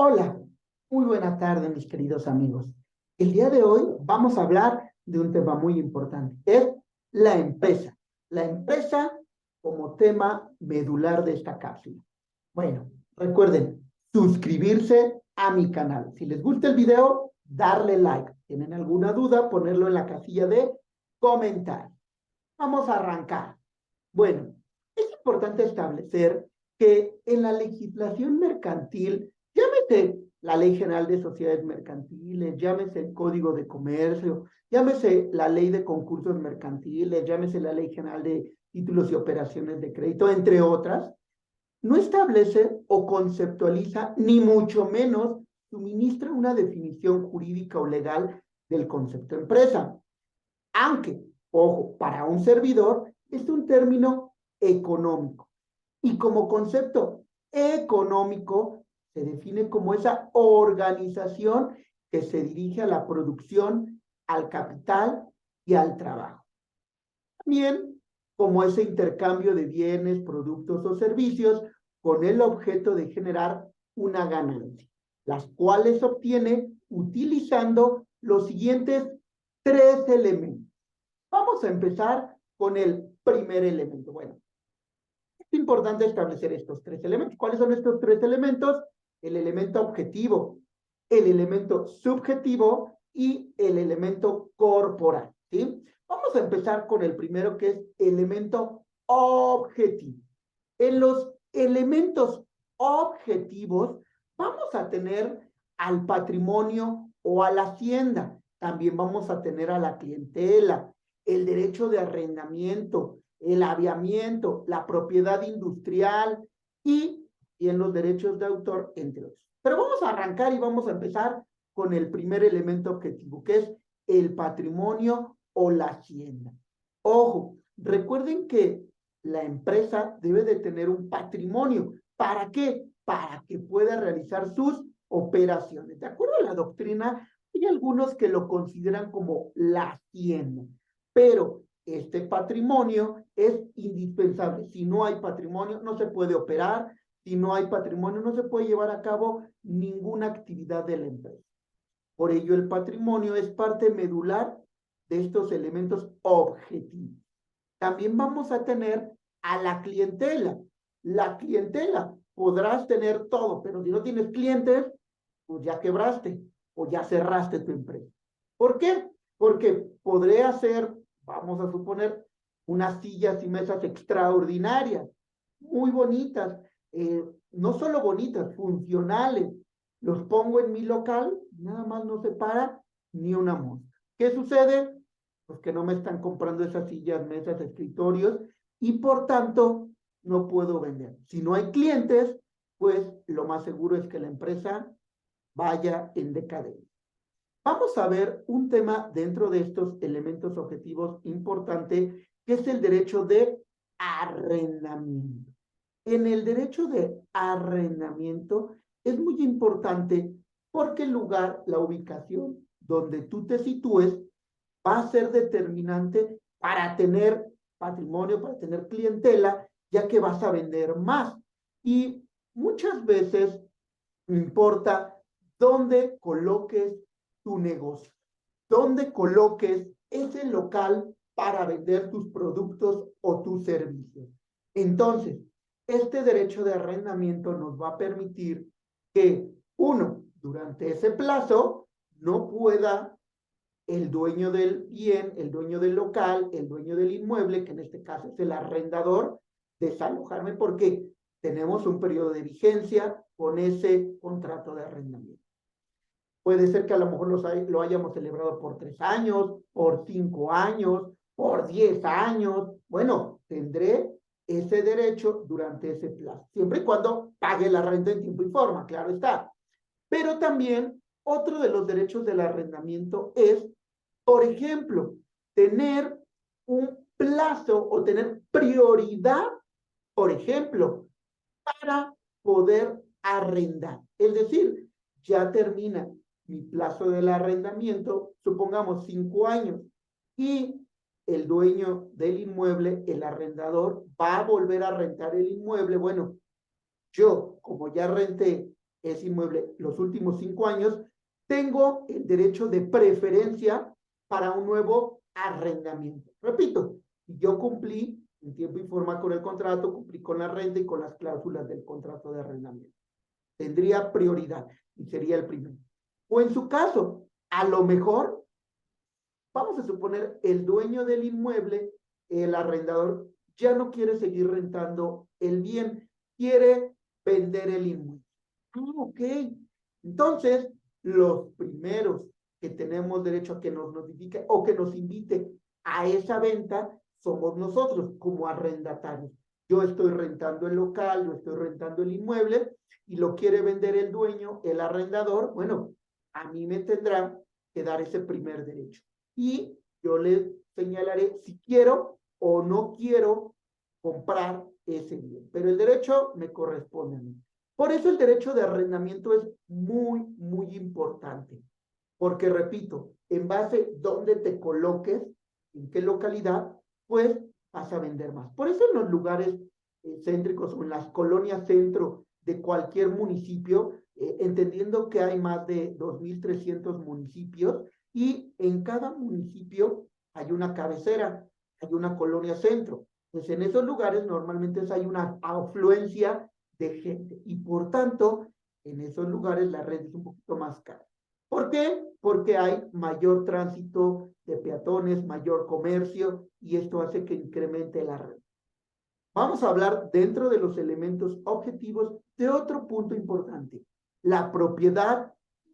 Hola, muy buena tarde, mis queridos amigos. El día de hoy vamos a hablar de un tema muy importante, es la empresa. La empresa como tema medular de esta cápsula. Bueno, recuerden suscribirse a mi canal. Si les gusta el video, darle like. ¿Tienen alguna duda? Ponerlo en la casilla de comentar. Vamos a arrancar. Bueno, es importante establecer que en la legislación mercantil, llámese la Ley General de Sociedades Mercantiles, llámese el Código de Comercio, llámese la Ley de Concursos Mercantiles, llámese la Ley General de Títulos y Operaciones de Crédito, entre otras, no establece o conceptualiza, ni mucho menos suministra una definición jurídica o legal del concepto empresa. Aunque, ojo, para un servidor es un término económico. Y como concepto económico se define como esa organización que se dirige a la producción, al capital y al trabajo. También como ese intercambio de bienes, productos o servicios con el objeto de generar una ganancia, las cuales se obtiene utilizando los siguientes tres elementos. Vamos a empezar con el primer elemento. Bueno, es importante establecer estos tres elementos. ¿Cuáles son estos tres elementos? El elemento objetivo, el elemento subjetivo y el elemento corporal, ¿sí? Vamos a empezar con el primero, que es elemento objetivo. En los elementos objetivos vamos a tener al patrimonio o a la hacienda. También vamos a tener a la clientela, el derecho de arrendamiento, el aviamiento, la propiedad industrial y en los derechos de autor, entre otros. Pero vamos a arrancar y vamos a empezar con el primer elemento objetivo, que es el patrimonio o la hacienda. Ojo, recuerden que la empresa debe de tener un patrimonio. ¿Para qué? Para que pueda realizar sus operaciones. De acuerdo a la doctrina, hay algunos que lo consideran como la hacienda, pero este patrimonio es indispensable. Si no hay patrimonio, no se puede operar. Si no hay patrimonio, no se puede llevar a cabo ninguna actividad de la empresa. Por ello, el patrimonio es parte medular de estos elementos objetivos. También vamos a tener a la clientela. La clientela, podrás tener todo, pero si no tienes clientes, pues ya quebraste o ya cerraste tu empresa. ¿Por qué? Porque podré hacer, vamos a suponer, unas sillas y mesas extraordinarias, muy bonitas, no solo bonitas, funcionales. Los pongo en mi local, nada más no se para ni una mosca. ¿Qué sucede? Pues que no me están comprando esas sillas, mesas, escritorios y por tanto no puedo vender. Si no hay clientes, pues lo más seguro es que la empresa vaya en decadencia. Vamos a ver un tema dentro de estos elementos objetivos importante, que es el derecho de arrendamiento. En el derecho de arrendamiento es muy importante porque el lugar, la ubicación donde tú te sitúes, va a ser determinante para tener patrimonio, para tener clientela, ya que vas a vender más. Y muchas veces importa dónde coloques tu negocio, dónde coloques ese local para vender tus productos o tus servicios. Entonces, este derecho de arrendamiento nos va a permitir que, uno, durante ese plazo, no pueda el dueño del bien, el dueño del local, el dueño del inmueble, que en este caso es el arrendador, desalojarme porque tenemos un periodo de vigencia con ese contrato de arrendamiento. Puede ser que a lo mejor lo hayamos celebrado por 3 años, por 5 años, por 10 años. Bueno, tendré ese derecho durante ese plazo, siempre y cuando pague la renta en tiempo y forma, claro está. Pero también otro de los derechos del arrendamiento es, por ejemplo, tener un plazo o tener prioridad, por ejemplo, para poder arrendar. Es decir, ya termina mi plazo del arrendamiento, supongamos 5 años, y el dueño del inmueble, el arrendador, va a volver a rentar el inmueble. Bueno, yo, como ya renté ese inmueble los últimos 5 años, tengo el derecho de preferencia para un nuevo arrendamiento. Repito, yo cumplí en tiempo y forma con el contrato, cumplí con la renta y con las cláusulas del contrato de arrendamiento. Tendría prioridad y sería el primero. O en su caso, a lo mejor, vamos a suponer, el dueño del inmueble, el arrendador, ya no quiere seguir rentando el bien, quiere vender el inmueble. Ok. Entonces, los primeros que tenemos derecho a que nos notifique o que nos invite a esa venta somos nosotros como arrendatarios. Yo estoy rentando el local, yo estoy rentando el inmueble y lo quiere vender el dueño, el arrendador. Bueno, a mí me tendrá que dar ese primer derecho. Y yo le señalaré si quiero o no quiero comprar ese bien. Pero el derecho me corresponde a mí. Por eso el derecho de arrendamiento es muy, muy importante. Porque, repito, en base a dónde te coloques, en qué localidad, pues vas a vender más. Por eso en los lugares céntricos o en las colonias centro de cualquier municipio, entendiendo que hay más de 2.300 municipios y en cada municipio hay una cabecera, hay una colonia centro. Pues en esos lugares normalmente hay una afluencia de gente y por tanto en esos lugares la renta es un poquito más cara. ¿Por qué? Porque hay mayor tránsito de peatones, mayor comercio y esto hace que incremente la renta. Vamos a hablar dentro de los elementos objetivos de otro punto importante, la propiedad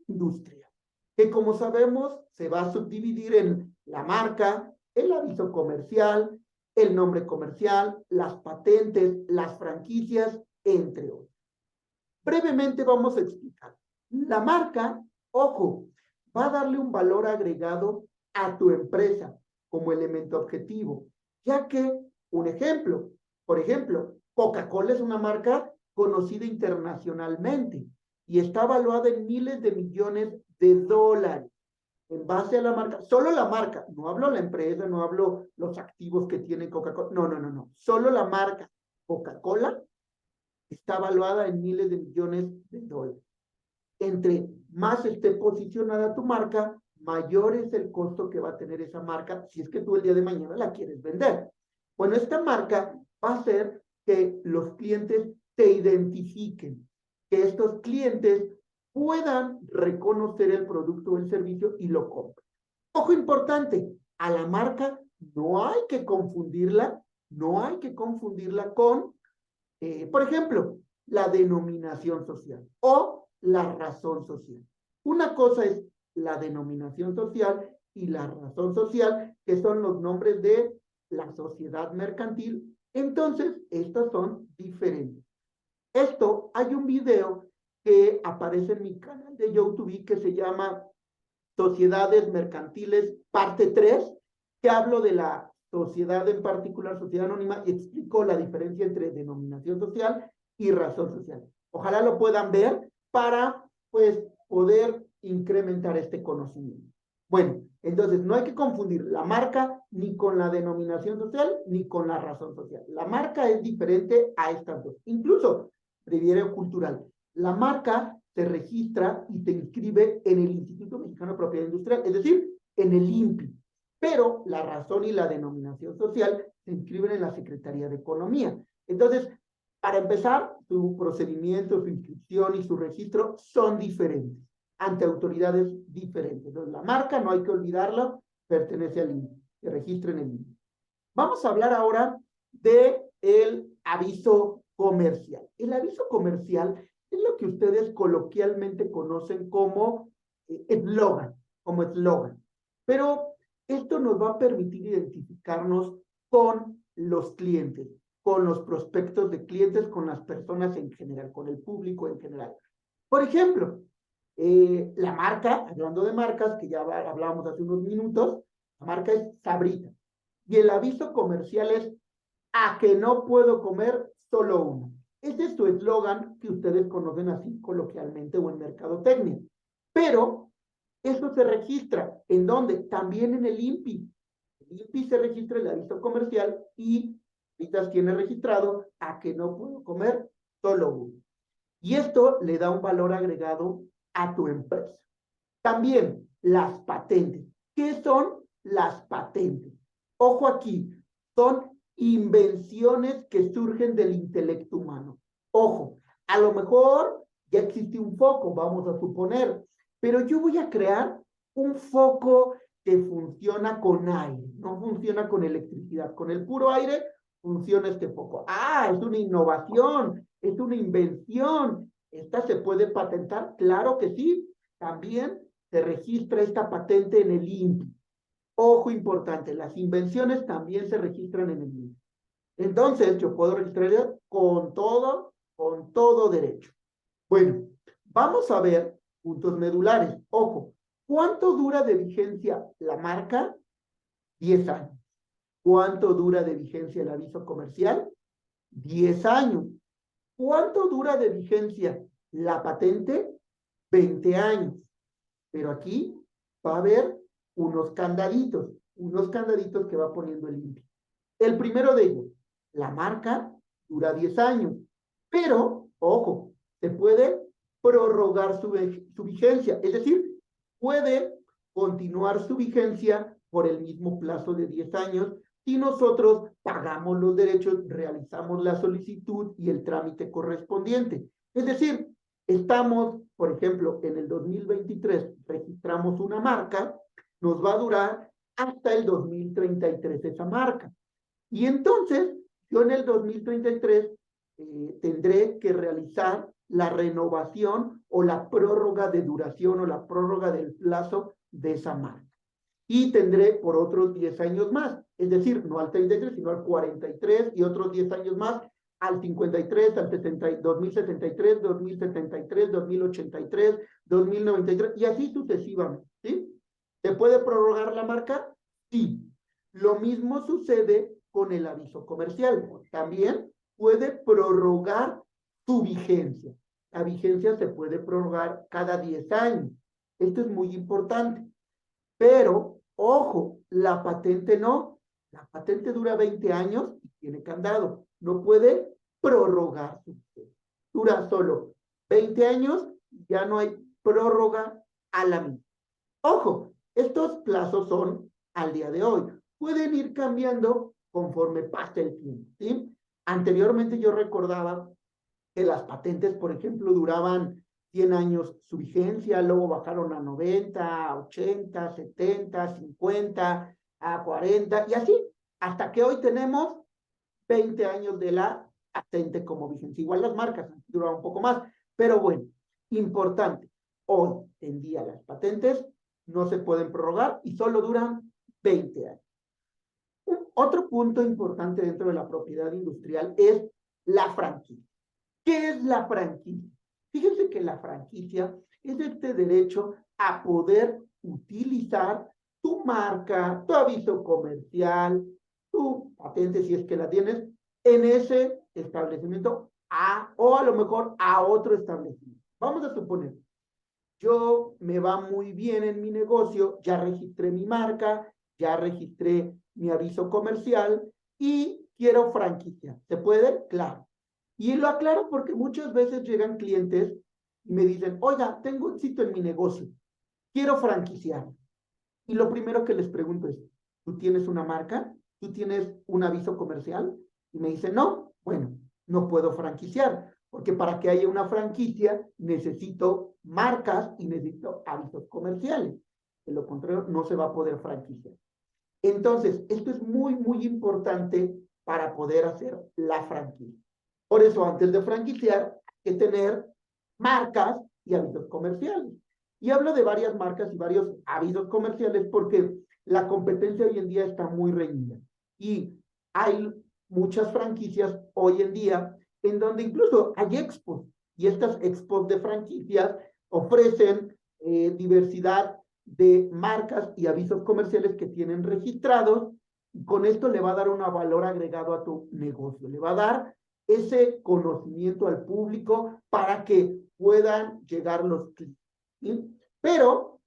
industrial, que como sabemos se va a subdividir en la marca, el aviso comercial, el nombre comercial, las patentes, las franquicias, entre otros. Brevemente vamos a explicar. La marca, ojo, va a darle un valor agregado a tu empresa como elemento objetivo, ya que, un ejemplo, por ejemplo, Coca-Cola es una marca conocida internacionalmente y está evaluada en miles de millones de dólares en base a la marca, solo la marca, no hablo la empresa, no hablo los activos que tiene Coca-Cola, no, solo la marca Coca-Cola está evaluada en miles de millones de dólares. Entre más esté posicionada tu marca, mayor es el costo que va a tener esa marca si es que tú el día de mañana la quieres vender. Bueno, esta marca va a hacer que los clientes te identifiquen, que estos clientes puedan reconocer el producto o el servicio y lo compren. Ojo importante, a la marca no hay que confundirla, no hay que confundirla con por ejemplo, la denominación social o la razón social. Una cosa es la denominación social y la razón social, que son los nombres de la sociedad mercantil. Entonces, estas son diferentes. Esto, hay un video que aparece en mi canal de YouTube que se llama Sociedades Mercantiles, parte 3, que hablo de la sociedad en particular, sociedad anónima, y explico la diferencia entre denominación social y razón social. Ojalá lo puedan ver para, pues, poder incrementar este conocimiento. Bueno, entonces no hay que confundir la marca ni con la denominación social ni con la razón social. La marca es diferente a estas dos. Incluso, breviario cultural, la marca se registra y se inscribe en el Instituto Mexicano de Propiedad Industrial, es decir, en el INPI. Pero la razón y la denominación social se inscriben en la Secretaría de Economía. Entonces, para empezar, su procedimiento, su inscripción y su registro son diferentes ante autoridades diferentes. Entonces, la marca, no hay que olvidarla, pertenece al INPI, se registra en el INPI. Vamos a hablar ahora del aviso comercial. El aviso comercial es lo que ustedes coloquialmente conocen como eslogan, Pero esto nos va a permitir identificarnos con los clientes, con los prospectos de clientes, con las personas en general, con el público en general. Por ejemplo, la marca, hablando de marcas, que ya hablábamos hace unos minutos, la marca es Sabrita. Y el aviso comercial es a que no puedo comer solo uno. Ese es su eslogan que ustedes conocen así coloquialmente o en mercadotecnia. Pero eso se registra. ¿En dónde? También en el INPI. El INPI se registra el aviso comercial y ahorita tiene registrado a que no puedo comer solo uno. Y esto le da un valor agregado a tu empresa. También las patentes. ¿Qué son las patentes? Ojo aquí, son invenciones que surgen del intelecto humano. Ojo, a lo mejor ya existe un foco, vamos a suponer, pero yo voy a crear un foco que funciona con aire, no funciona con electricidad. Con el puro aire funciona este foco. Ah, es una innovación, es una invención. ¿Esta se puede patentar? Claro que sí. También se registra esta patente en el INPI. Ojo importante, las invenciones también se registran en el INPI. Entonces, yo puedo registrarla con todo derecho. Bueno, vamos a ver puntos medulares. Ojo, ¿cuánto dura de vigencia la marca? 10 años. ¿Cuánto dura de vigencia el aviso comercial? 10 años. ¿Cuánto dura de vigencia la patente? 20 años. Pero aquí va a haber unos candaditos que va poniendo el INPI. El primero de ellos, la marca dura 10 años, pero, ojo, se puede prorrogar su vigencia, es decir, puede continuar su vigencia por el mismo plazo de 10 años si nosotros pagamos los derechos, realizamos la solicitud y el trámite correspondiente. Es decir, estamos, por ejemplo, en el 2023, registramos una marca, nos va a durar hasta el 2033 esa marca. Y entonces, yo en el 2033 tendré que realizar la renovación o la prórroga de duración o la prórroga del plazo de esa marca. Y tendré por otros 10 años más, es decir, no al 33, sino al 43 y otros 10 años más al 53, al 70, 2073, 2073, 2083, 2093 y así sucesivamente, ¿sí? ¿Se puede prorrogar la marca? Sí. Lo mismo sucede con el aviso comercial. También puede prorrogar su vigencia. La vigencia se puede prorrogar cada 10 años. Esto es muy importante. Pero, ojo, la patente no. La patente dura 20 años y tiene candado. No puede prorrogar su vigencia. Dura solo 20 años y ya no hay prórroga a la misma. Ojo, estos plazos son al día de hoy. Pueden ir cambiando conforme pase el tiempo, ¿sí? Anteriormente yo recordaba que las patentes, por ejemplo, duraban 100 años su vigencia, luego bajaron a 90, a 80, 70, 50, a 40 y así, hasta que hoy tenemos 20 años de la patente como vigencia. Igual las marcas duran un poco más, pero bueno, importante, hoy en día las patentes no se pueden prorrogar y solo duran 20 años. Otro punto importante dentro de la propiedad industrial es la franquicia. ¿Qué es la franquicia? Fíjense que la franquicia es este derecho a poder utilizar tu marca, tu aviso comercial, tu patente si es que la tienes, en ese establecimiento o a lo mejor a otro establecimiento. Vamos a suponer, yo me va muy bien en mi negocio, ya registré mi marca, ya registré mi aviso comercial y quiero franquicia. ¿Se puede? Claro. Y lo aclaro porque muchas veces llegan clientes y me dicen, oiga, tengo éxito en mi negocio, quiero franquiciar. Y lo primero que les pregunto es, ¿tú tienes una marca? ¿Tú tienes un aviso comercial? Y me dicen, no, bueno, no puedo franquiciar, porque para que haya una franquicia necesito marcas y necesito avisos comerciales. De lo contrario, no se va a poder franquiciar. Entonces, esto es muy importante para poder hacer la franquicia. Por eso, antes de franquiciar, hay que tener marcas y avisos comerciales. Y hablo de varias marcas y varios avisos comerciales porque la competencia hoy en día está muy reñida. Y hay muchas franquicias hoy en día en donde incluso hay expos. Y estas expos de franquicias ofrecen diversidad de marcas y avisos comerciales que tienen registrados. Y con esto le va a dar un valor agregado a tu negocio. Le va a dar ese conocimiento al público para que puedan llegar los clientes. ¿Sí? Pero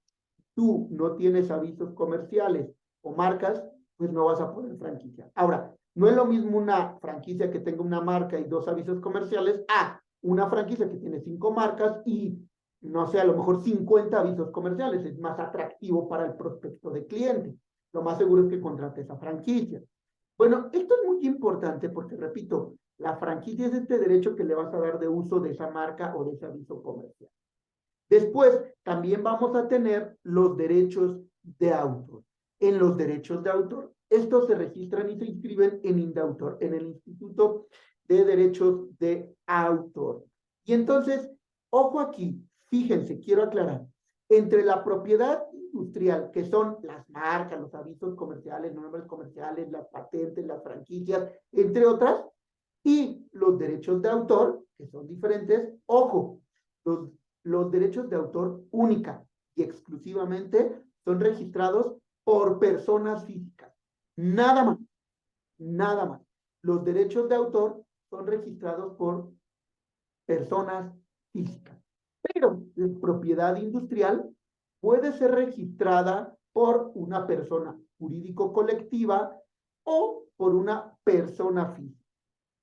tú no tienes avisos comerciales o marcas, pues no vas a poder franquiciar. Ahora, no es lo mismo una franquicia que tenga una marca y dos avisos comerciales a una franquicia que tiene 5 marcas y, no sé, a lo mejor 50 avisos comerciales. Es más atractivo para el prospecto de cliente. Lo más seguro es que contrate esa franquicia. Bueno, esto es muy importante porque, repito, la franquicia es este derecho que le vas a dar de uso de esa marca o de ese aviso comercial. Después, también vamos a tener los derechos de autor. En los derechos de autor, estos se registran y se inscriben en INDAUTOR, en el Instituto de Derechos de Autor. Y entonces, ojo aquí, fíjense, quiero aclarar, entre la propiedad industrial, que son las marcas, los avisos comerciales, nombres comerciales, las patentes, las franquicias, entre otras, y los derechos de autor, que son diferentes, ojo, los derechos de autor única y exclusivamente son registrados por personas físicas. Nada más, nada más. Los derechos de autor son registrados por personas físicas. Pero la propiedad industrial puede ser registrada por una persona jurídico-colectiva o por una persona física.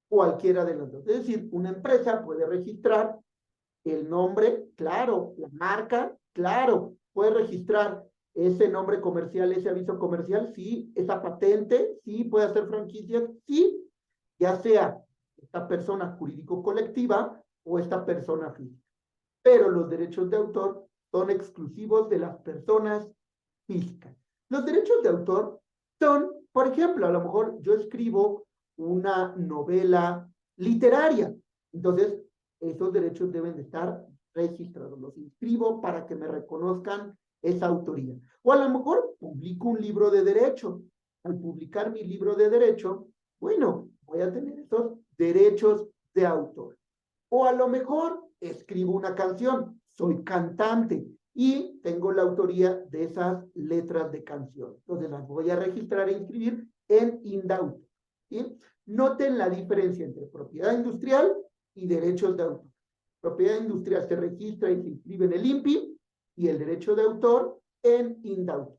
Cualquiera de las dos. Es decir, una empresa puede registrar el nombre, claro, la marca, claro, puede registrar ese nombre comercial, ese aviso comercial, sí, esa patente, sí, puede hacer franquicias, sí, ya sea esta persona jurídico-colectiva o esta persona física. Pero los derechos de autor son exclusivos de las personas físicas. Los derechos de autor son, por ejemplo, a lo mejor yo escribo una novela literaria, entonces esos derechos deben de estar registrados. Los inscribo para que me reconozcan esa autoría. O a lo mejor publico un libro de derecho. Al publicar mi libro de derecho, bueno, voy a tener esos derechos de autor. O a lo mejor escribo una canción, soy cantante y tengo la autoría de esas letras de canción. Entonces las voy a registrar e inscribir en INDAUTOR. ¿Sí? Noten la diferencia entre propiedad industrial y derechos de autor. Propiedad industrial se registra y se inscribe en el INPI y el derecho de autor en INDAUTOR.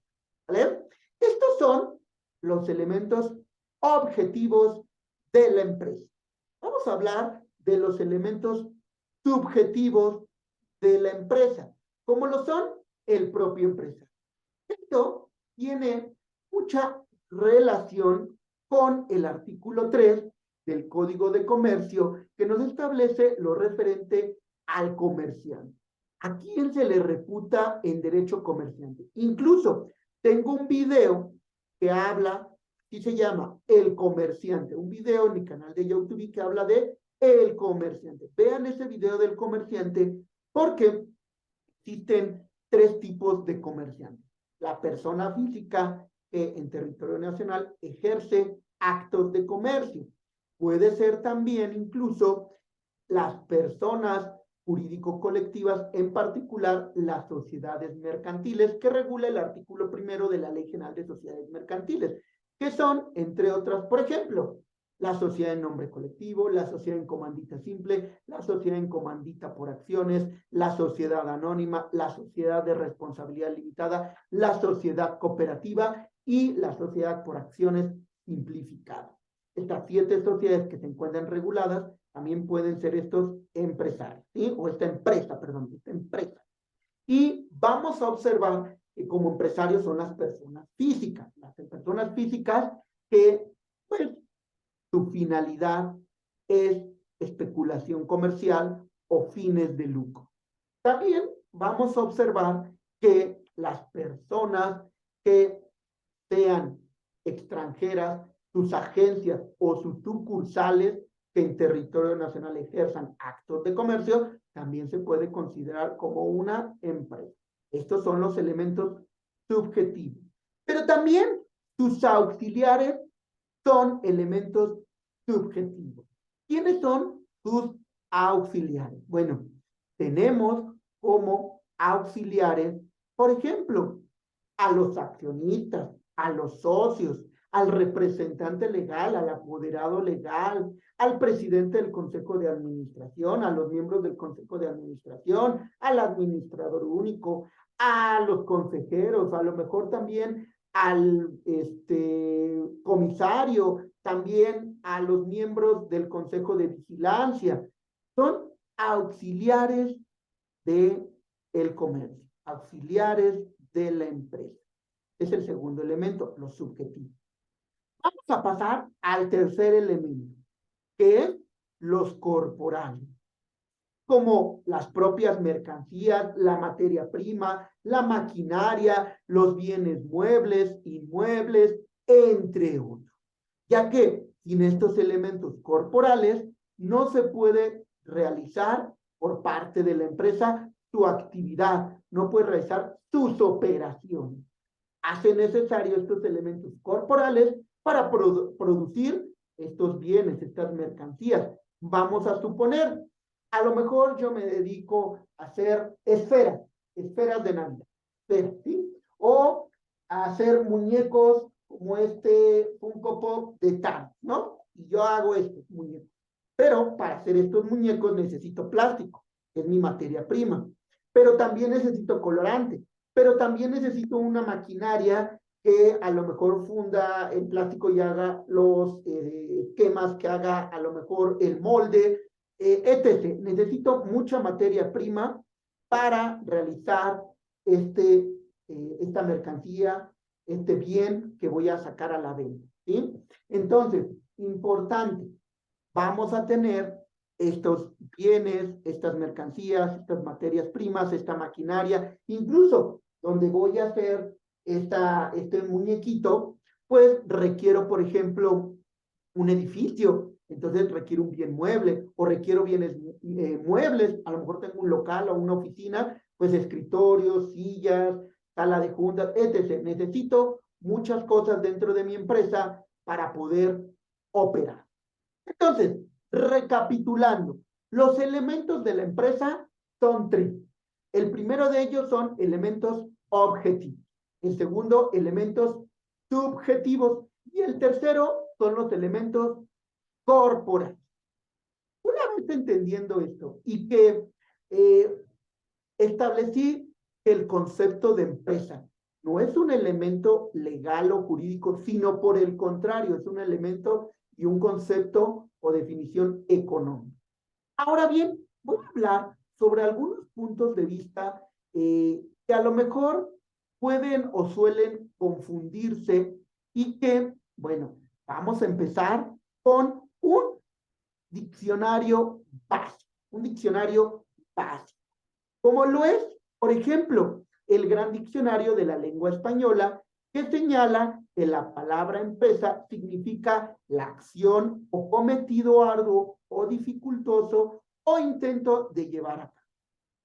¿Vale? Estos son los elementos objetivos de la empresa. Vamos a hablar de los elementos subjetivos de la empresa, como lo son el propio empresario. Esto tiene mucha relación con el artículo 3 del Código de Comercio, que nos establece lo referente al comerciante. ¿A quién se le reputa en derecho comerciante? Incluso tengo un video que habla, y se llama El Comerciante, un video en mi canal de YouTube que habla de el comerciante. Vean ese video del comerciante porque existen 3 tipos de comerciantes. La persona física que en territorio nacional ejerce actos de comercio. Puede ser también incluso las personas jurídico-colectivas, en particular las sociedades mercantiles, que regula el artículo 1 de la Ley General de Sociedades Mercantiles, que son, entre otras, por ejemplo, la sociedad en nombre colectivo, la sociedad en comandita simple, la sociedad en comandita por acciones, la sociedad anónima, la sociedad de responsabilidad limitada, la sociedad cooperativa y la sociedad por acciones simplificada. Estas 7 sociedades que se encuentran reguladas también pueden ser estos empresarios, ¿sí? O esta empresa. Y vamos a observar que como empresarios son las personas físicas que, pues, su finalidad es especulación comercial o fines de lucro. También vamos a observar que las personas que sean extranjeras, sus agencias o sus sucursales que en territorio nacional ejerzan actos de comercio, también se puede considerar como una empresa. Estos son los elementos subjetivos. Pero también sus auxiliares son elementos subjetivos. ¿Quiénes son sus auxiliares? Bueno, tenemos como auxiliares, por ejemplo, a los accionistas, a los socios, al representante legal, al apoderado legal, al presidente del Consejo de Administración, a los miembros del Consejo de Administración, al administrador único, a los consejeros, a lo mejor también al comisario, también a los miembros del Consejo de Vigilancia. Son auxiliares de el comercio, auxiliares de la empresa. Es el segundo elemento, los subjetivos. Vamos a pasar al tercer elemento, que es los corporales, como las propias mercancías, la materia prima, la maquinaria, los bienes muebles, inmuebles, entre otros. Ya que sin estos elementos corporales no se puede realizar por parte de la empresa su actividad, no puede realizar sus operaciones. Hace necesario estos elementos corporales para producir estos bienes, estas mercancías. Vamos a suponer, a lo mejor yo me dedico a hacer esferas de Navidad, ¿sí? O a hacer muñecos como este Funko Pop de Thanos, ¿no? Y yo hago estos muñecos. Pero para hacer estos muñecos necesito plástico, que es mi materia prima. Pero también necesito colorante, pero también necesito una maquinaria que a lo mejor funda el plástico y haga los esquemas, que haga a lo mejor el molde, etc. Necesito mucha materia prima para realizar esta mercancía, este bien que voy a sacar a la venta, ¿sí? Entonces, importante, vamos a tener estos bienes, estas mercancías, estas materias primas, esta maquinaria, incluso donde voy a hacer este muñequito, pues requiero, por ejemplo, un edificio, entonces requiero un bien mueble, o requiero bienes muebles, a lo mejor tengo un local o una oficina, pues escritorios, sillas, sala de juntas, etc. Necesito muchas cosas dentro de mi empresa para poder operar. Entonces, recapitulando, los elementos de la empresa son tres. El primero de ellos son elementos objetivos. El segundo, elementos subjetivos. Y el tercero son los elementos corporales. Una vez entendiendo esto y que establecí que el concepto de empresa no es un elemento legal o jurídico, sino por el contrario, es un elemento y un concepto o definición económica. Ahora bien, voy a hablar sobre algunos puntos de vista que a lo mejor pueden o suelen confundirse y que, bueno, vamos a empezar con un diccionario básico, un diccionario básico, como lo es, por ejemplo, el Gran Diccionario de la Lengua Española, que señala que la palabra empresa significa la acción o cometido arduo o dificultoso o intento de llevar a cabo.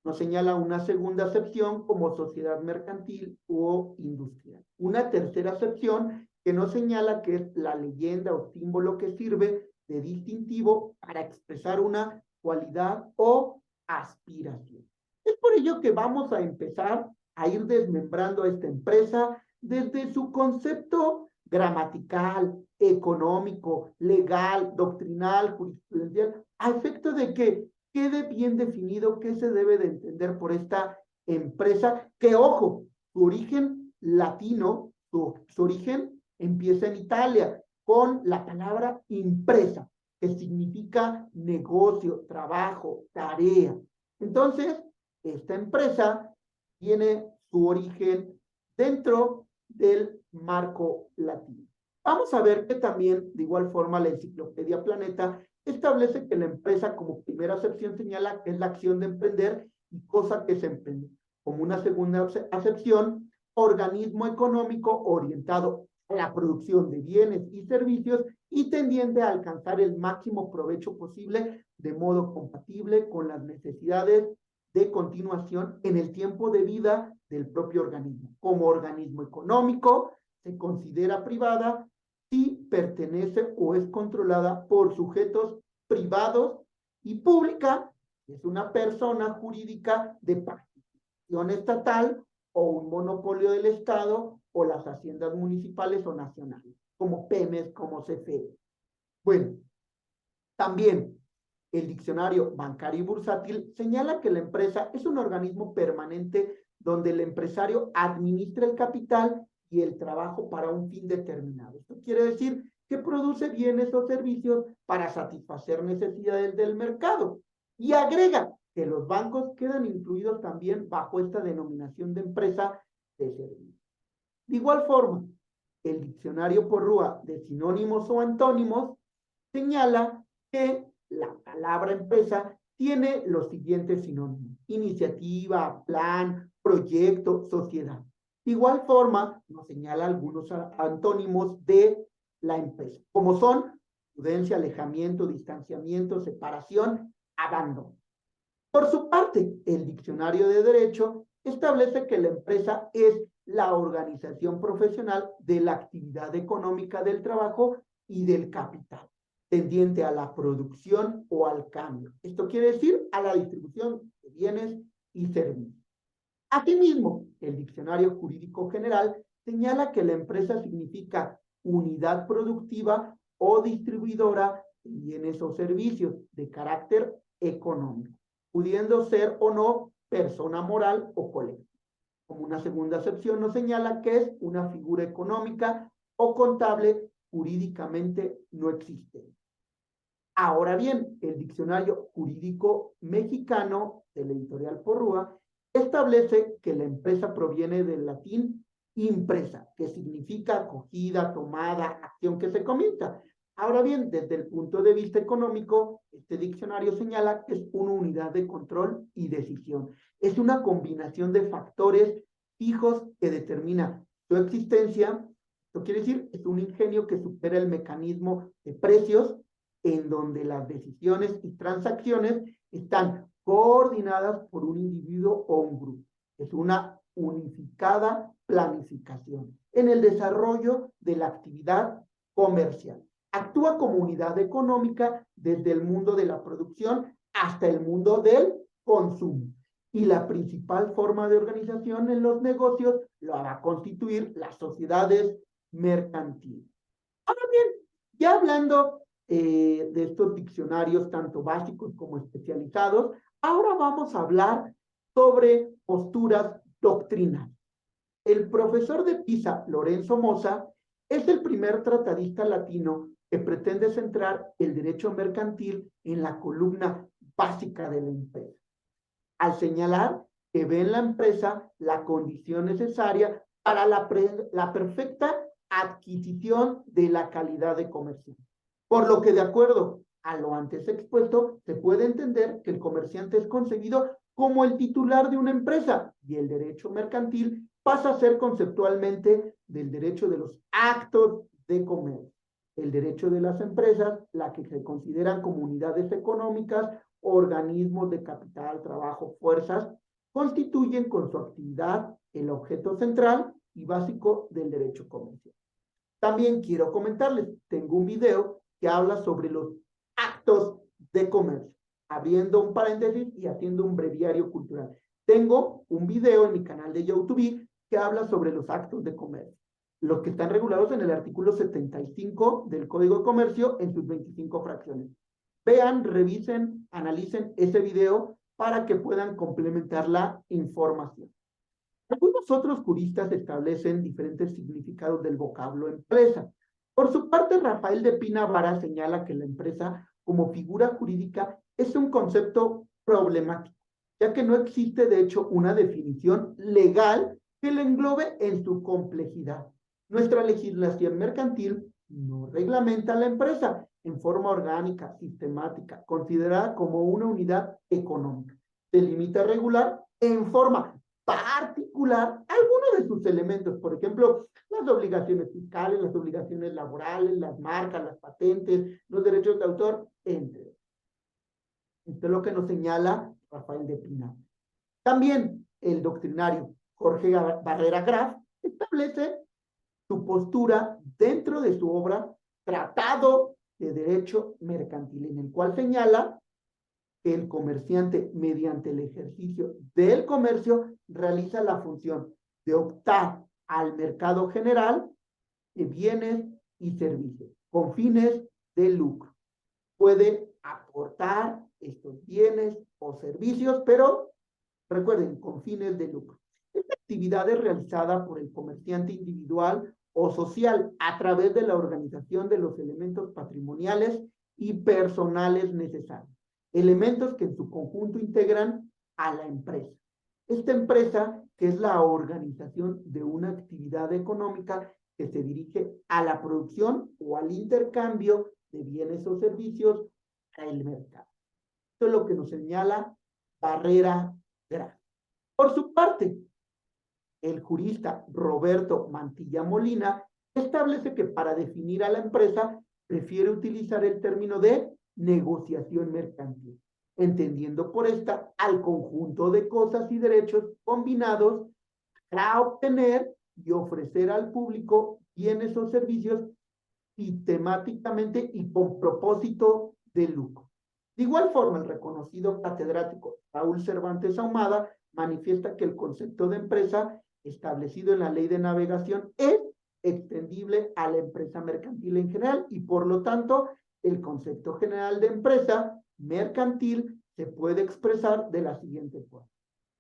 Nos señala una segunda acepción como sociedad mercantil o industrial. Una tercera acepción que nos señala que es la leyenda o símbolo que sirve de distintivo para expresar una cualidad o aspiración. Es por ello que vamos a empezar a ir desmembrando a esta empresa desde su concepto gramatical, económico, legal, doctrinal, jurisprudencial, a efecto de que quede bien definido qué se debe de entender por esta empresa, que ojo, su origen latino, su origen empieza en Italia con la palabra impresa, que significa negocio, trabajo, tarea. Entonces, esta empresa tiene su origen dentro del marco latino. Vamos a ver que también, de igual forma, la Enciclopedia Planeta establece que la empresa como primera acepción señala que es la acción de emprender y cosa que se emprende. Como una segunda acepción, organismo económico orientado a la producción de bienes y servicios y tendiente a alcanzar el máximo provecho posible de modo compatible con las necesidades de continuación en el tiempo de vida del propio organismo. Como organismo económico, se considera privada si pertenece o es controlada por sujetos privados, y pública es una persona jurídica de participación estatal o un monopolio del Estado o las haciendas municipales o nacionales, como PEMES, como CFE. Bueno, también el diccionario bancario y bursátil señala que la empresa es un organismo permanente donde el empresario administra el capital y el trabajo para un fin determinado. Esto quiere decir que produce bienes o servicios para satisfacer necesidades del mercado. Y agrega que los bancos quedan incluidos también bajo esta denominación de empresa de servicio. De igual forma, el diccionario Porrúa de sinónimos o antónimos señala que la palabra empresa tiene los siguientes sinónimos: iniciativa, plan, proyecto, sociedad. De igual forma, nos señala algunos antónimos de la empresa, como son prudencia, alejamiento, distanciamiento, separación, abandono. Por su parte, el diccionario de Derecho establece que la empresa es la organización profesional de la actividad económica del trabajo y del capital, tendiente a la producción o al cambio. Esto quiere decir a la distribución de bienes y servicios. Asimismo, el Diccionario Jurídico General señala que la empresa significa unidad productiva o distribuidora de bienes o servicios de carácter económico, pudiendo ser o no persona moral o colectiva. Como una segunda acepción nos señala que es una figura económica o contable jurídicamente no existente. Ahora bien, el Diccionario Jurídico Mexicano de la editorial Porrúa establece que la empresa proviene del latín impresa, que significa acogida, tomada, acción que se comienza. Ahora bien, desde el punto de vista económico, este diccionario señala que es una unidad de control y decisión. Es una combinación de factores fijos que determina su existencia. Esto quiere decir, es un ingenio que supera el mecanismo de precios, en donde las decisiones y transacciones están coordinadas por un individuo o un grupo. Es una unificada planificación en el desarrollo de la actividad comercial. Actúa como unidad económica desde el mundo de la producción hasta el mundo del consumo. Y la principal forma de organización en los negocios lo va a constituir las sociedades mercantiles. Ahora bien, ya hablando de estos diccionarios, tanto básicos como especializados, ahora vamos a hablar sobre posturas doctrinales. El profesor de Pisa, Lorenzo Mosa, es el primer tratadista latino que pretende centrar el derecho mercantil en la columna básica de la empresa, al señalar que ve en la empresa la condición necesaria para la perfecta adquisición de la calidad de comercio. Por lo que, de acuerdo a lo antes expuesto, se puede entender que el comerciante es concebido como el titular de una empresa y el derecho mercantil pasa a ser conceptualmente del derecho de los actos de comercio. El derecho de las empresas, la que se consideran como unidades económicas, organismos de capital, trabajo, fuerzas, constituyen con su actividad el objeto central y básico del derecho comercial. También quiero comentarles, tengo un video que habla sobre los actos de comercio, abriendo un paréntesis y haciendo un breviario cultural. Tengo un video en mi canal de YouTube que habla sobre los actos de comercio, los que están regulados en el artículo 75 del Código de Comercio en sus 25 fracciones. Vean, revisen, analicen ese video para que puedan complementar la información. Algunos otros juristas establecen diferentes significados del vocablo empresa. Por su parte, Rafael de Pina Vara señala que la empresa como figura jurídica es un concepto problemático, ya que no existe de hecho una definición legal que lo englobe en su complejidad. Nuestra legislación mercantil no reglamenta a la empresa en forma orgánica, sistemática, considerada como una unidad económica. Se limita a regular en forma particular algunos de sus elementos, por ejemplo, las obligaciones fiscales, las obligaciones laborales, las marcas, las patentes, los derechos de autor, entre otros. Esto es lo que nos señala Rafael de Pina. También el doctrinario Jorge Barrera Graf establece su postura dentro de su obra Tratado de Derecho Mercantil, en el cual señala que el comerciante, mediante el ejercicio del comercio, realiza la función de optar al mercado general de bienes y servicios con fines de lucro. Puede aportar estos bienes o servicios, pero recuerden, con fines de lucro. Esta actividad es realizada por el comerciante individual o social a través de la organización de los elementos patrimoniales y personales necesarios. elementos que en su conjunto integran a la empresa. Esta empresa, que es la organización de una actividad económica que se dirige a la producción o al intercambio de bienes o servicios al mercado. Esto es lo que nos señala Barrera Graf. Por su parte, el jurista Roberto Mantilla Molina establece que para definir a la empresa prefiere utilizar el término de negociación mercantil, entendiendo por esta al conjunto de cosas y derechos combinados para obtener y ofrecer al público bienes o servicios sistemáticamente y con propósito de lucro. De igual forma, el reconocido catedrático Raúl Cervantes Ahumada manifiesta que el concepto de empresa establecido en la Ley de Navegación es extendible a la empresa mercantil en general y por lo tanto el concepto general de empresa mercantil se puede expresar de la siguiente forma.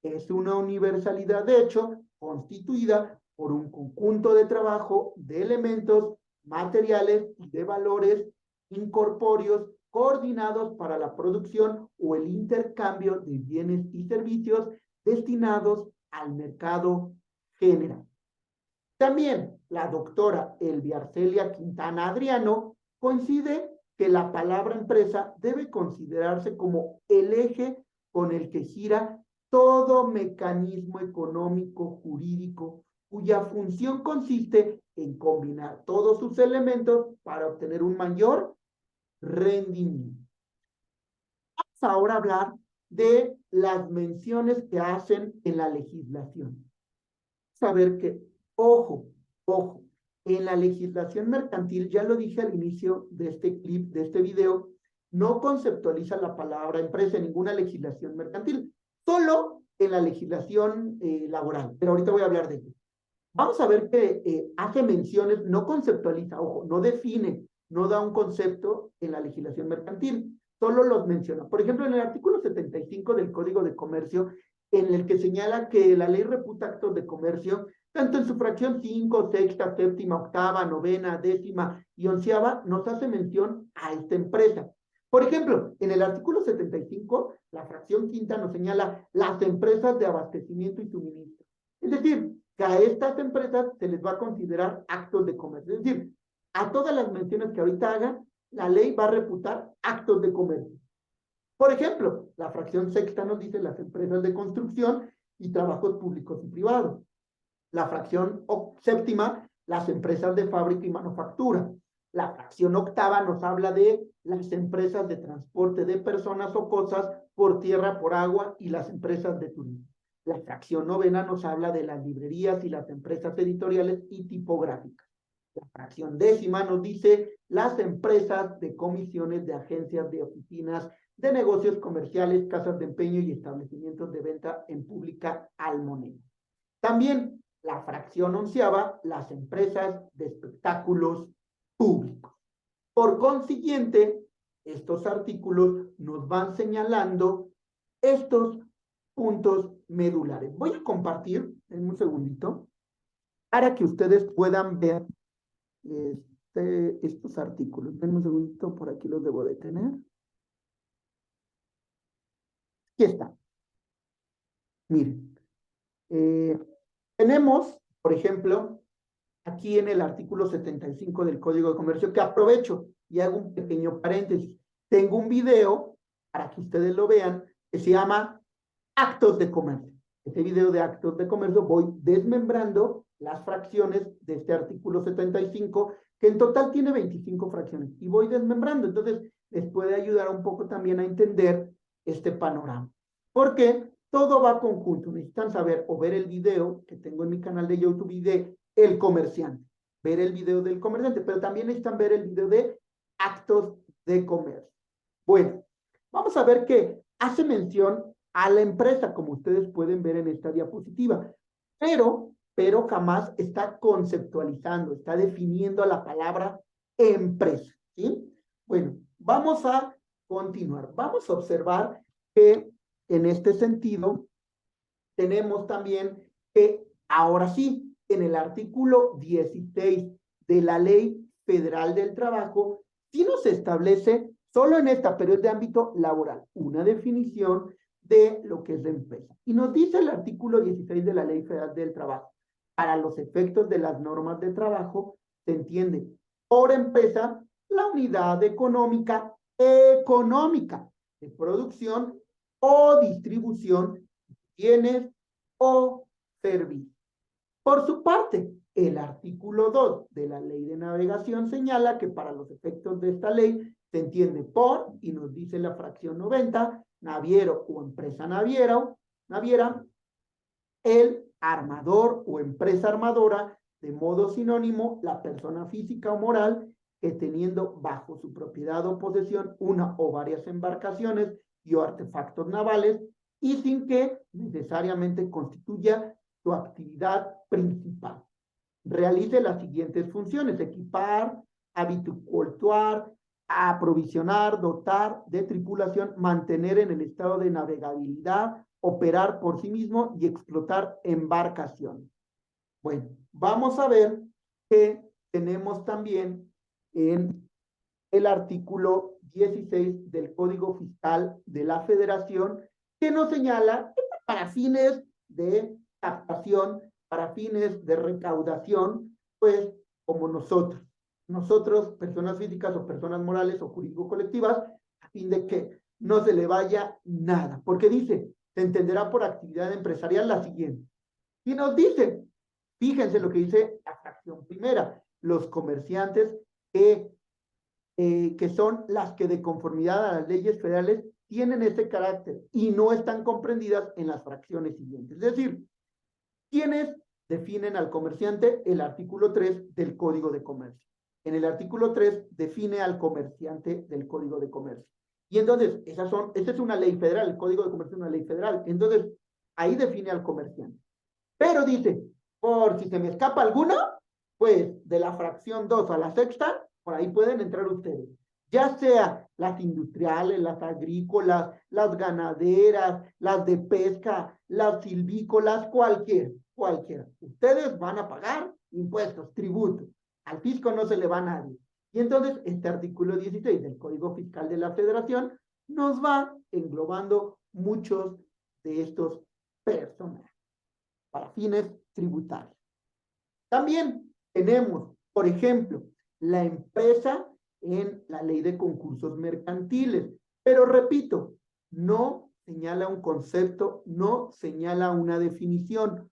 Es una universalidad de hecho constituida por un conjunto de trabajo de elementos materiales y de valores incorpóreos coordinados para la producción o el intercambio de bienes y servicios destinados al mercado general. También la doctora Elvia Arcelia Quintana Adriano coincide que la palabra empresa debe considerarse como el eje con el que gira todo mecanismo económico jurídico cuya función consiste en combinar todos sus elementos para obtener un mayor rendimiento. Vamos ahora a hablar de las menciones que hacen en la legislación. Saber que, ojo, en la legislación mercantil, ya lo dije al inicio de este clip, de este video, no conceptualiza la palabra empresa en ninguna legislación mercantil, solo en la legislación laboral, pero ahorita voy a hablar de ello. Vamos a ver que hace menciones, no conceptualiza, ojo, no define, no da un concepto en la legislación mercantil, solo los menciona. Por ejemplo, en el artículo 75 del Código de Comercio, en el que señala que la ley reputa actos de comercio, tanto en su fracción 5, sexta, séptima, octava, novena, décima y onceava, nos hace mención a esta empresa. Por ejemplo, en el artículo 75, la fracción quinta nos señala las empresas de abastecimiento y suministro. Es decir, que a estas empresas se les va a considerar actos de comercio. Es decir, a todas las menciones que ahorita hagan, la ley va a reputar actos de comercio. Por ejemplo, la fracción sexta nos dice las empresas de construcción y trabajos públicos y privados. La fracción séptima, las empresas de fábrica y manufactura. La fracción octava nos habla de las empresas de transporte de personas o cosas por tierra, por agua y las empresas de turismo. La fracción novena nos habla de las librerías y las empresas editoriales y tipográficas. La fracción décima nos dice las empresas de comisiones de agencias de oficinas de negocios comerciales, casas de empeño y establecimientos de venta en pública al moneda. También la fracción onceava, las empresas de espectáculos públicos. Por consiguiente, estos artículos nos van señalando estos puntos medulares. Voy a compartir en un segundito para que ustedes puedan ver estos artículos. En un segundito, por aquí los debo de tener. Aquí está. Miren, tenemos, por ejemplo, aquí en el artículo 75 del Código de Comercio, que aprovecho y hago un pequeño paréntesis. Tengo un video para que ustedes lo vean, que se llama Actos de Comercio. Este video de Actos de Comercio voy desmembrando las fracciones de este artículo 75, que en total tiene 25 fracciones, y voy desmembrando. Entonces, les puede ayudar un poco también a entender este panorama. Porque todo va conjunto. Necesitan saber o ver el video que tengo en mi canal de YouTube de El Comerciante, ver el video del comerciante, pero también necesitan ver el video de Actos de Comercio. Bueno, vamos a ver que hace mención a la empresa, como ustedes pueden ver en esta diapositiva, pero jamás está conceptualizando, está definiendo la palabra empresa, ¿sí? Bueno, vamos a continuar. Vamos a observar que en este sentido tenemos también que ahora sí, en el artículo 16 de la Ley Federal del Trabajo, sí nos establece Solo en esta, pero es de ámbito laboral, una definición de lo que es la empresa. Y nos dice el artículo 16 de la Ley Federal del Trabajo, para los efectos de las normas de trabajo, se entiende por empresa la unidad económica de producción o distribución de bienes o servicios. Por su parte, el artículo 2 de la Ley de Navegación señala que para los efectos de esta ley se entiende por, y nos dice la fracción 90, naviero o empresa naviera, el armador o empresa armadora, de modo sinónimo, la persona física o moral que teniendo bajo su propiedad o posesión una o varias embarcaciones y o artefactos navales y sin que necesariamente constituya su actividad principal. Realice las siguientes funciones: equipar, habituar, aprovisionar, dotar de tripulación, mantener en el estado de navegabilidad, operar por sí mismo y explotar embarcaciones. Bueno, vamos a ver que tenemos también en el artículo 16 del Código Fiscal de la Federación, que nos señala que para fines de captación, para fines de recaudación, pues como nosotros, personas físicas o personas morales o jurídico-colectivas, a fin de que no se le vaya nada, porque dice, se entenderá por actividad empresarial la siguiente. Y nos dice, fíjense lo que dice la fracción primera, los comerciantes que son las que de conformidad a las leyes federales tienen ese carácter y no están comprendidas en las fracciones siguientes. Es decir, ¿quiénes definen al comerciante? El artículo 3 del Código de Comercio. En el artículo 3 define al comerciante del Código de Comercio. Y entonces, esa es una ley federal, el Código de Comercio es una ley federal. Entonces, ahí define al comerciante. Pero dice, por si se me escapa alguno, pues de la fracción 2 a la sexta, por ahí pueden entrar ustedes. Ya sea las industriales, las agrícolas, las ganaderas, las de pesca, las silvícolas, cualquiera. Ustedes van a pagar impuestos, tributos. Al fisco no se le va a nadie. Y entonces este artículo 16 del Código Fiscal de la Federación nos va englobando muchos de estos personajes para fines tributarios. También tenemos, por ejemplo, la empresa en la ley de concursos mercantiles. Pero repito, no señala un concepto, no señala una definición,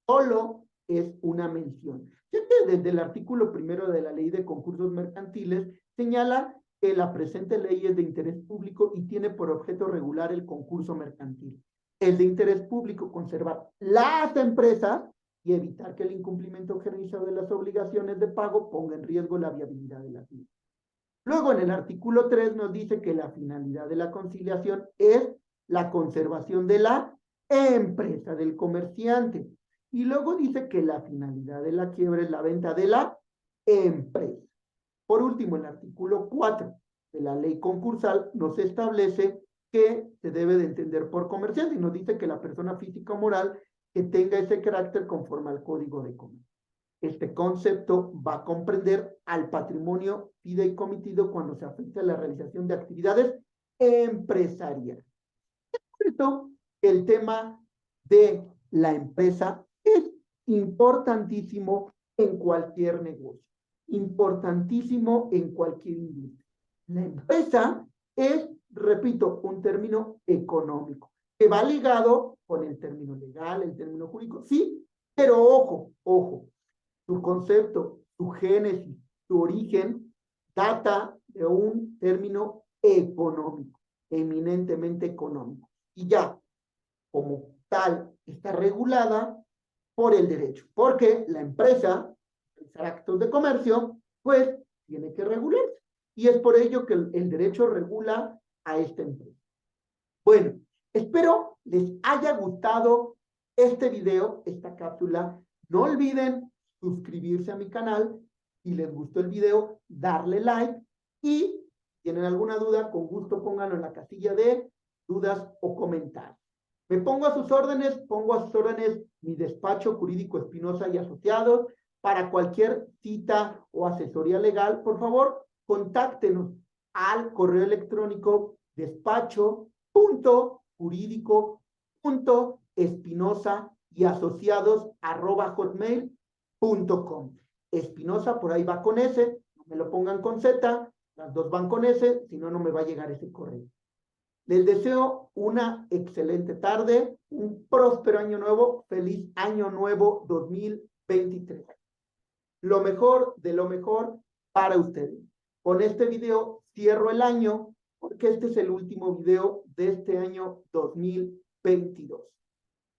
solo es una mención. Ya que desde el artículo 1 de la ley de concursos mercantiles señala que la presente ley es de interés público y tiene por objeto regular el concurso mercantil. Es de interés público conservar las empresas y evitar que el incumplimiento generalizado de las obligaciones de pago ponga en riesgo la viabilidad de las mismas. Luego, en el artículo 3 nos dice que la finalidad de la conciliación es la conservación de la empresa del comerciante. Y luego dice que la finalidad de la quiebra es la venta de la empresa. Por último, el artículo 4 de la ley concursal nos establece que se debe de entender por comerciante y nos dice que la persona física o moral que tenga ese carácter conforme al Código de Comercio. Este concepto va a comprender al patrimonio fideicomitido cuando se afecta a la realización de actividades empresariales. Por eso, el tema de la empresa es importantísimo en cualquier negocio, importantísimo en cualquier industria. La empresa es, repito, un término económico que va ligado con el término legal, el término jurídico, sí, pero ojo, su concepto, su génesis, su origen, data de un término económico, eminentemente económico. Y ya, como tal, está regulada por el derecho, porque la empresa, realizar actos de comercio, pues tiene que regularse. Y es por ello que el derecho regula a esta empresa. Bueno, espero les haya gustado este video, esta cápsula. No olviden suscribirse a mi canal. Si les gustó el video, darle like. Y si tienen alguna duda, con gusto pónganlo en la casilla de dudas o comentarios. Me pongo a sus órdenes, mi despacho jurídico Espinosa y Asociados. Para cualquier cita o asesoría legal, por favor, contáctenos. al correo electrónico despacho.jurídico.espinosa y asociados@hotmail.com. Espinosa por ahí va con S, no me lo pongan con Z, las dos van con S, si no, no me va a llegar ese correo. Les deseo una excelente tarde, un próspero año nuevo, feliz año nuevo 2023. Lo mejor de lo mejor para ustedes. Con este video cierro el año porque este es el último video de este año 2022.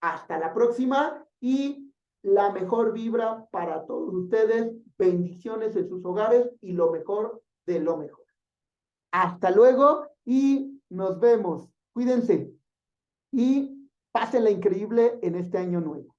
Hasta la próxima y la mejor vibra para todos ustedes. Bendiciones en sus hogares y lo mejor de lo mejor. Hasta luego y nos vemos. Cuídense y pásenla increíble en este año nuevo.